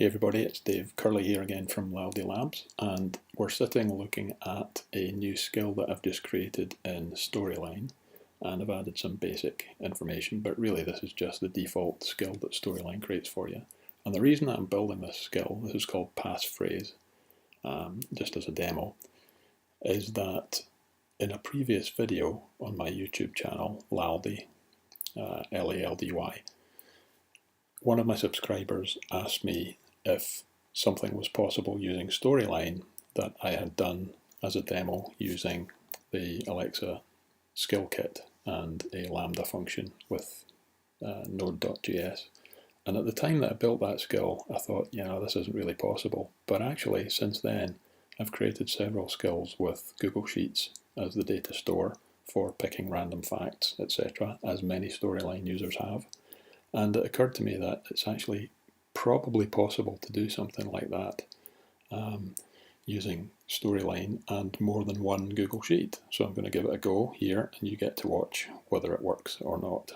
Hey everybody, it's Dave Curley here again from Laldy Labs, and we're sitting looking at a new skill that I've just created in Storyline, and I've added some basic information, but really this is just the default skill that Storyline creates for you. And the reason that I'm building this skill, this is called passphrase, just as a demo, is that in a previous video on my YouTube channel, Laldy, Laldy, one of my subscribers asked me if something was possible using Storyline that I had done as a demo using the Alexa skill kit and a Lambda function with node.js. And at the time that I built that skill, I thought, this isn't really possible. But actually, since then, I've created several skills with Google Sheets as the data store for picking random facts, etc., as many Storyline users have. And it occurred to me that it's actually probably possible to do something like that using Storyline and more than one Google Sheet. So I'm going to give it a go here, and you get to watch whether it works or not.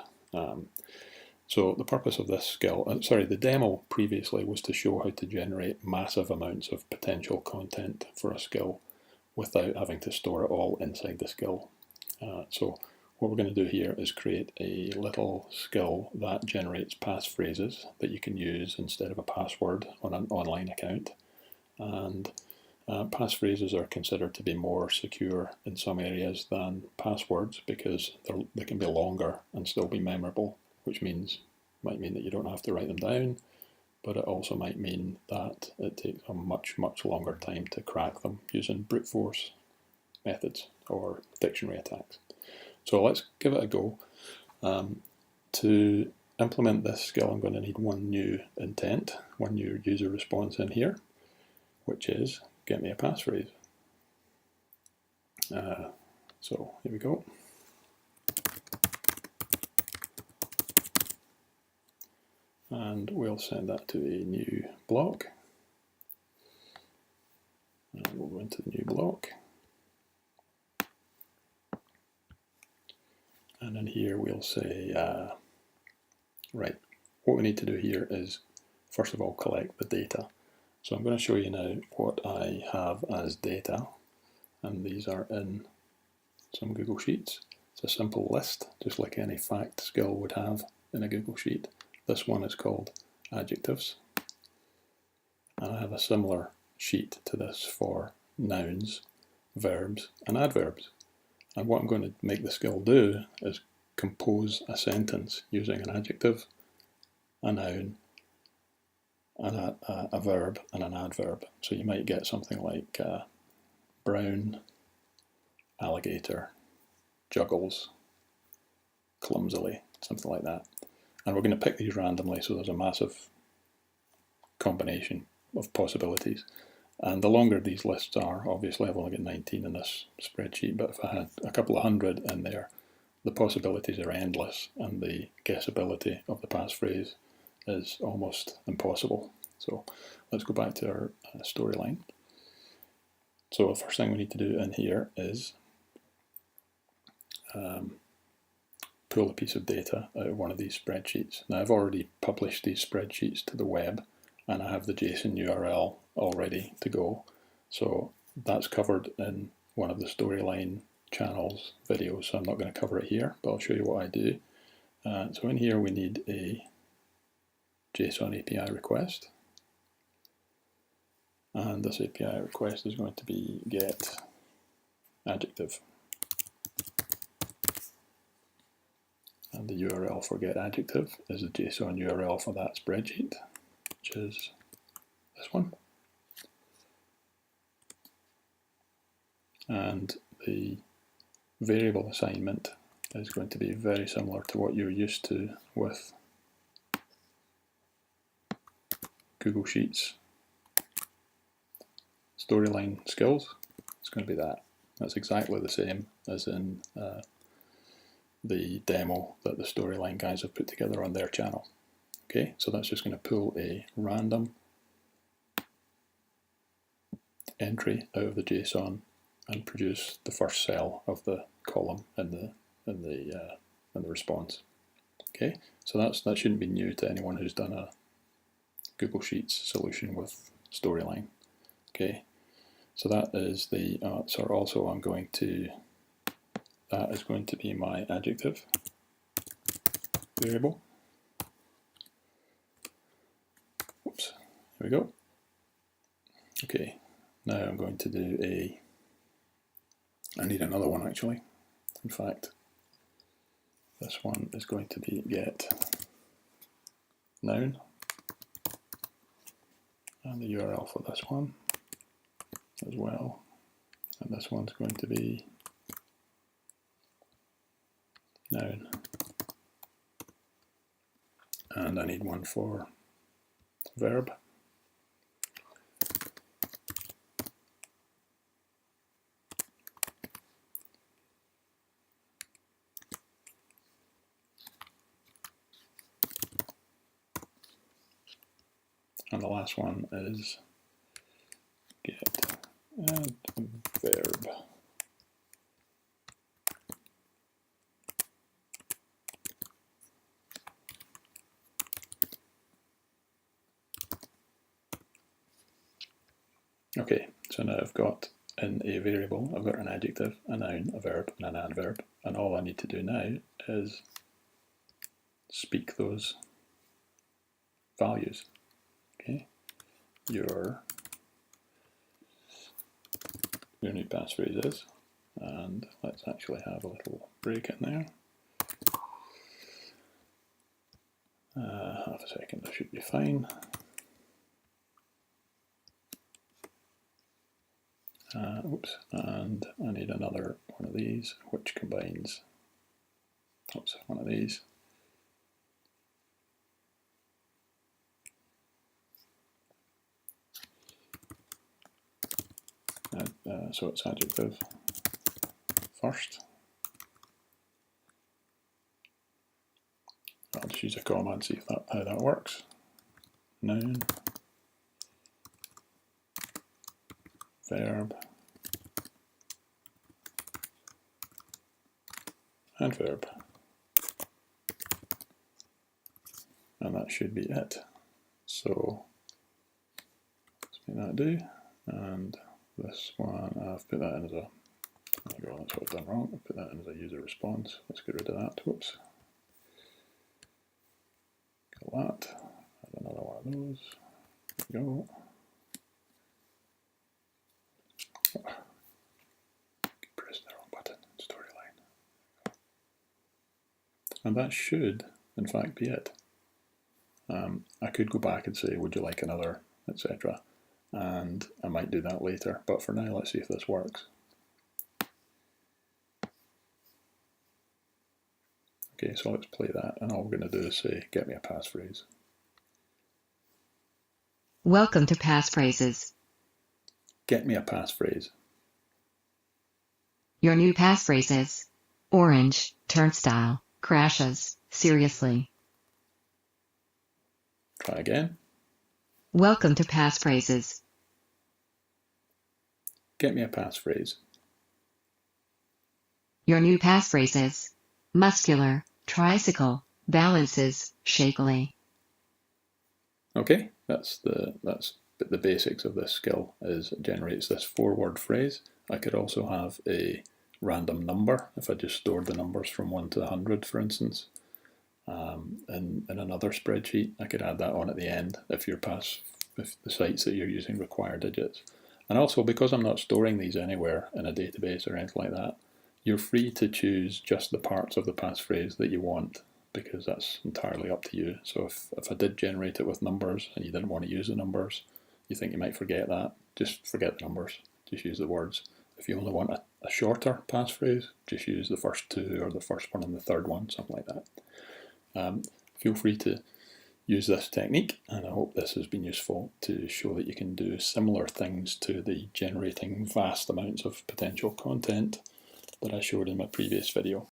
So the purpose of this skill, the demo previously was to show how to generate massive amounts of potential content for a skill without having to store it all inside the skill. So what we're going to do here is create a little skill that generates passphrases that you can use instead of a password on an online account. And passphrases are considered to be more secure in some areas than passwords because they can be longer and still be memorable, which might mean that you don't have to write them down, but it also might mean that it takes a much longer time to crack them using brute force methods or dictionary attacks. So let's give it a go. To implement this skill, I'm going to need one new intent, one new user response in here, which is get me a passphrase. So here we go. And we'll send that to a new block. And we'll go into the new block. And in here we'll say, right, what we need to do here is, first of all, collect the data. So I'm going to show you now what I have as data, and these are in some Google Sheets. It's a simple list, just like any fact skill would have in a Google Sheet. This one is called adjectives, and I have a similar sheet to this for nouns, verbs, and adverbs. And what I'm going to make the skill do is compose a sentence using an adjective, a noun, and a verb and an adverb. So you might get something like brown, alligator, juggles, clumsily, something like that. And we're going to pick these randomly, so there's a massive combination of possibilities. And the longer these lists are, obviously I've only got 19 in this spreadsheet, but if I had a couple of hundred in there, the possibilities are endless, and the guessability of the passphrase is almost impossible. So let's go back to our Storyline. So the first thing we need to do in here is pull a piece of data out of one of these spreadsheets. Now I've already published these spreadsheets to the web, and I have the JSON URL all ready to go. So that's covered in one of the Storyline channels videos, so I'm not going to cover it here, but I'll show you what I do. So in here we need a JSON API request, and this API request is going to be get adjective, and the URL for get adjective is the JSON URL for that spreadsheet, which is this one. And the variable assignment is going to be very similar to what you're used to with Google Sheets Storyline skills. It's going to be that. That's exactly the same as in the demo that the Storyline guys have put together on their channel. Okay, so that's just going to pull a random entry out of the JSON and produce the first cell of the column in the response. Okay, so that shouldn't be new to anyone who's done a Google Sheets solution with storyline. Okay, so that is the, so also I'm going to, that is going to be my adjective variable. Oops, there we go. Okay, now I'm going to do a, I need another one actually. In fact, this one is going to be get noun, and the URL for this one as well, and this one's going to be noun, and I need one for verb. And the last one is get adverb. Okay, so now I've got in a variable, I've got an adjective, a noun, a verb, and an adverb, and all I need to do now is speak those values. Okay, your new passphrase is, and let's actually have a little break in there. Half a second, that should be fine. Oops, and I need another one of these, which combines, oops, one of these. So it's adjective first. I'll just use a comma and see if how that works. Noun, verb, adverb, and that should be it. So let's make that do, and this one I've put that in as a, there you go, that's what I've done wrong. I've put that in as a user response. Let's get rid of that. Whoops. Got that. Add another one of those. There we go. Press the wrong button. Storyline. And that should, in fact, be it. I could go back and say, would you like another, etc. And I might do that later, but for now, let's see if this works. Okay, so let's play that, and all we're going to do is say, get me a passphrase. Welcome to passphrases. Get me a passphrase. Your new passphrase is orange, turnstile, crashes, seriously. Try again. Welcome to passphrases. Get me a passphrase. Your new passphrase is muscular, tricycle, balances, shakily. Okay, that's the basics of this skill. Is it generates this 4-word phrase. I could also have a random number if I just stored the numbers from 1 to 100, for instance. In another spreadsheet, I could add that on at the end if the sites that you're using require digits. And also, because I'm not storing these anywhere in a database or anything like that, you're free to choose just the parts of the passphrase that you want, because that's entirely up to you. So if I did generate it with numbers and you didn't want to use the numbers, you think you might forget that, just forget the numbers, just use the words. If you only want a shorter passphrase, just use the first 2 or the first one and the third one, something like that. Feel free to use this technique, and I hope this has been useful to show that you can do similar things to the generating vast amounts of potential content that I showed in my previous video.